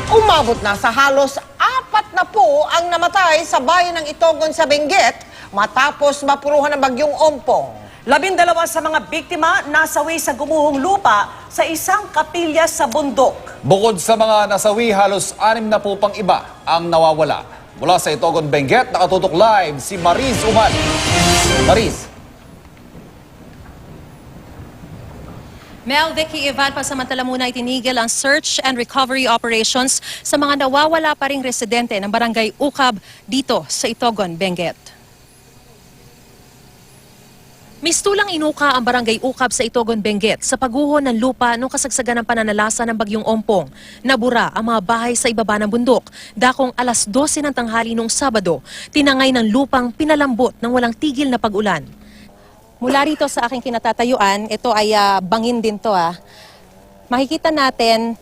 Umabot na sa halos 4 na po ang namatay sa bayan ng Itogon sa Benguet matapos mapuruhan ng bagyong Ompong. 12 sa mga biktima nasawi sa gumuhong lupa sa isang kapilya sa bundok. Bukod sa mga nasawi, halos 6 na po pang iba ang nawawala. Mula sa Itogon, Benguet, nakatutok live si Mariz Uman. Mariz. Mel, Vicky, Ivan, pasamantala muna itinigil ang search and recovery operations sa mga nawawala pa ring residente ng Barangay Ukab dito sa Itogon, Benguet. Mistulang inuka ang Barangay Ukab sa Itogon, Benguet sa pagguho ng lupa nung kasagsagan ng pananalasa ng bagyong Ompong. Nabura ang mga bahay sa ibaba ng bundok. Dakong alas 12 ng tanghali nung Sabado, tinangay ng lupang pinalambot ng walang tigil na pag-ulan. Mula rito sa aking kinatatayuan, ito ay bangin din to. Makikita natin,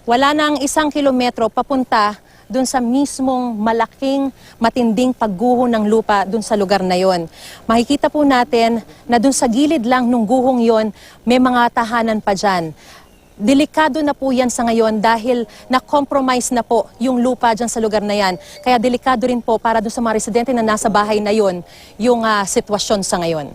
wala nang 1 kilometro papunta dun sa mismong malaking matinding pagguho ng lupa dun sa lugar na yon. Makikita po natin na dun sa gilid lang ng guhong yon, may mga tahanan pa dyan. Delikado na po yan sa ngayon dahil na-compromise na po yung lupa dyan sa lugar na yan. Kaya delikado rin po para dun sa mga residente na nasa bahay na yon, yung sitwasyon sa ngayon.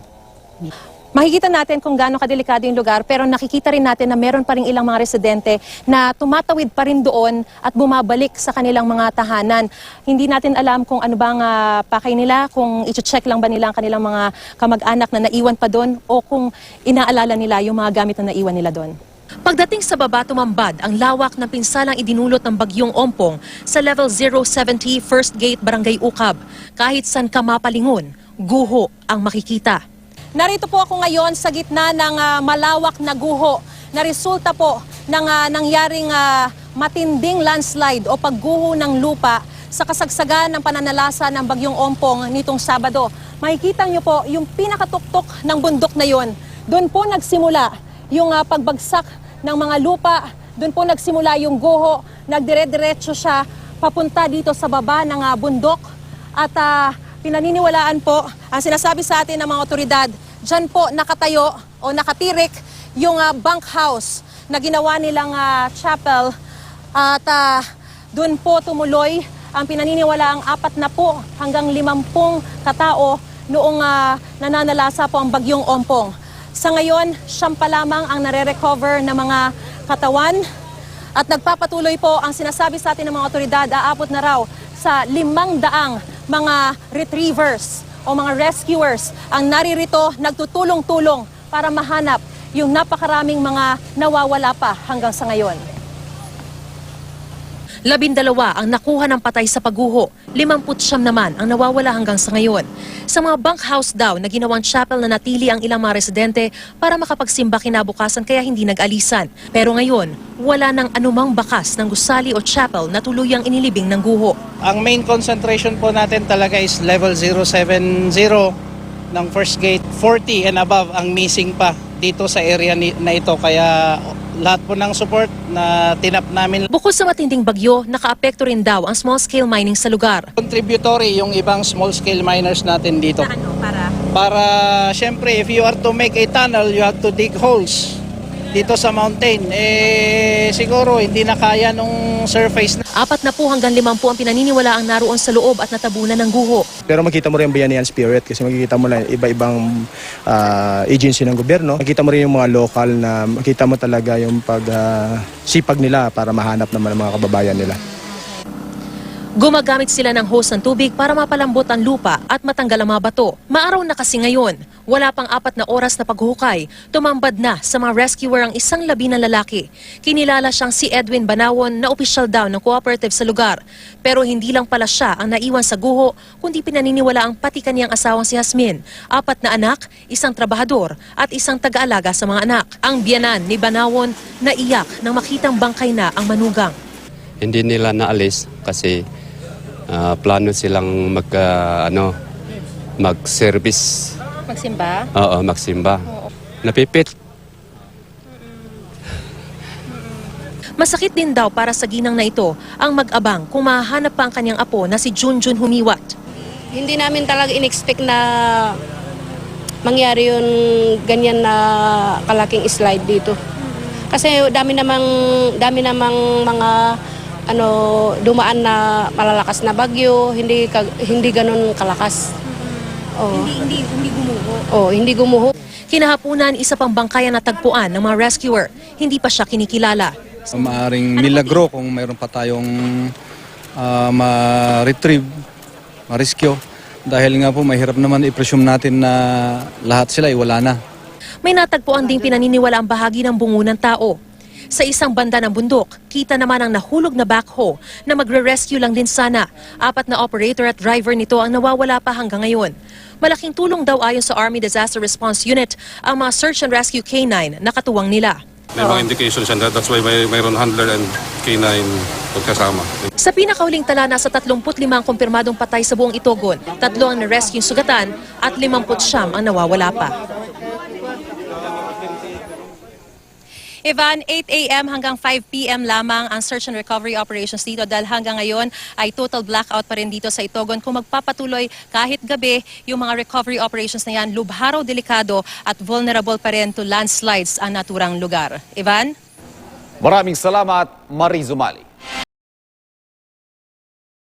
Makikita natin kung gaano kadelikado yung lugar, pero nakikita rin natin na meron pa rin ilang mga residente na tumatawid pa rin doon at bumabalik sa kanilang mga tahanan. Hindi natin alam kung ano bang pakay nila, kung i-check lang ba nila ang kanilang mga kamag-anak na naiwan pa doon o kung inaalala nila yung mga gamit na naiwan nila doon. Pagdating sa baba, tumambad ang lawak ng pinsalang idinulot ng bagyong Ompong sa level 070 First Gate, Barangay Ukab. Kahit saan ka mapalingon, guho ang makikita. Narito po ako ngayon sa gitna ng malawak na guho na resulta po ng nangyaring matinding landslide o pagguho ng lupa sa kasagsagan ng pananalasa ng bagyong Ompong nitong Sabado. Makikita niyo po yung pinakatuktok ng bundok na yon. Doon po nagsimula yung pagbagsak ng mga lupa, doon po nagsimula yung guho, nagdire-diretso siya papunta dito sa baba ng bundok at pinaniniwalaan po, ang sinasabi sa atin ng mga otoridad, dyan po nakatayo o nakatirik yung bunkhouse na ginawa nilang chapel at doon po tumuloy ang pinaniniwalaang 40 hanggang 50 katao noong nananalasa po ang bagyong Ompong. Sa ngayon, 9 pa lamang ang nare-recover na mga katawan at nagpapatuloy po ang sinasabi sa atin ng mga otoridad, aabot na raw sa 500 mga retrievers o mga rescuers ang naririto nagtutulong-tulong para mahanap yung napakaraming mga nawawala pa hanggang sa ngayon. 12 ang nakuha ng patay sa pagguho, 59 naman ang nawawala hanggang sa ngayon. Sa mga bunkhouse daw na ginawang chapel na natili ang ilang mga residente para makapagsimba kinabukasan kaya hindi nag-alisan. Pero ngayon, wala nang anumang bakas ng gusali o chapel na tuluyang inilibing ng guho. Ang main concentration po natin talaga is level 070 ng First Gate. 40 and above ang missing pa dito sa area na ito, kaya lahat po ng support na tinap namin. Bukod sa matinding bagyo, nakaapekto rin daw ang small-scale mining sa lugar. Contributory yung ibang small-scale miners natin dito. Para? Para, syempre, if you are to make a tunnel, you have to dig holes dito sa mountain. Siguro hindi na kaya nung surface na. 40 hanggang 50 ang pinaniniwala ang naroon sa loob at natabunan ng guho. Pero makita mo rin yung bayanihan spirit kasi makikita mo lang iba-ibang agency ng gobyerno. Makita mo rin yung mga local na makita mo talaga yung sipag nila para mahanap naman ang mga kababayan nila. Gumagamit sila ng hose ng tubig para mapalambot ang lupa at matanggal ang mga bato. Maaraw na kasi ngayon, wala pang 4 na oras na paghukay, tumambad na sa mga rescuer ang isang labi na lalaki. Kinilala siyang si Edwin Banawon na opisyal daw ng cooperative sa lugar. Pero hindi lang pala siya ang naiwan sa guho, kundi pinaniniwala ang pati kaniyang asawang si Jasmine, 4 na anak, isang trabahador at isang taga-alaga sa mga anak. Ang biyanan ni Banawon naiyak nang makitang bangkay na ang manugang. Hindi nila naalis kasi plano silang mag-service. Magsimba? Oo, magsimba. Napipit. Masakit din daw para sa ginang na ito ang mag-abang kung mahanap pa ang kanyang apo na si Junjun Humiwat. Hindi namin talaga in-expect na mangyari yung ganyan na kalaking slide dito. Kasi dami namang mga dumaan na malalakas na bagyo, hindi ganun kalakas. Hindi gumuho. Hindi gumuho. Kinahapunan, isa pang bangkay ang natagpuan ng mga rescuer. Hindi pa siya kinikilala. Maaring milagro kung mayroon pa tayong ma-retrieve, ma-rescue. Dahil nga po mahirap naman i-presume natin na lahat sila wala na. May natagpuan ding pinaniniwala ang bahagi ng bungo ng tao. Sa isang banda ng bundok, kita naman ang nahulog na backhoe na magre-rescue lang din sana. 4 na operator at driver nito ang nawawala pa hanggang ngayon. Malaking tulong daw ayon sa Army Disaster Response Unit ang mga search and rescue K9 na katuwang nila. May mga indications and that's why mayroon handler and K9 pagkasama. Sa pinakahuling tala, nasa 35 ang kumpirmadong patay sa buong Itogon, 3 ang na-rescue sugatan at 59 ang nawawala pa. Ivan, 8 a.m. hanggang 5 p.m. lamang ang search and recovery operations dito dahil hanggang ngayon ay total blackout pa rin dito sa Itogon. Kung magpapatuloy kahit gabi, yung mga recovery operations na yan, lubharaw, delikado at vulnerable pa rin to landslides ang naturang lugar. Ivan? Maraming salamat, Mariz Umali.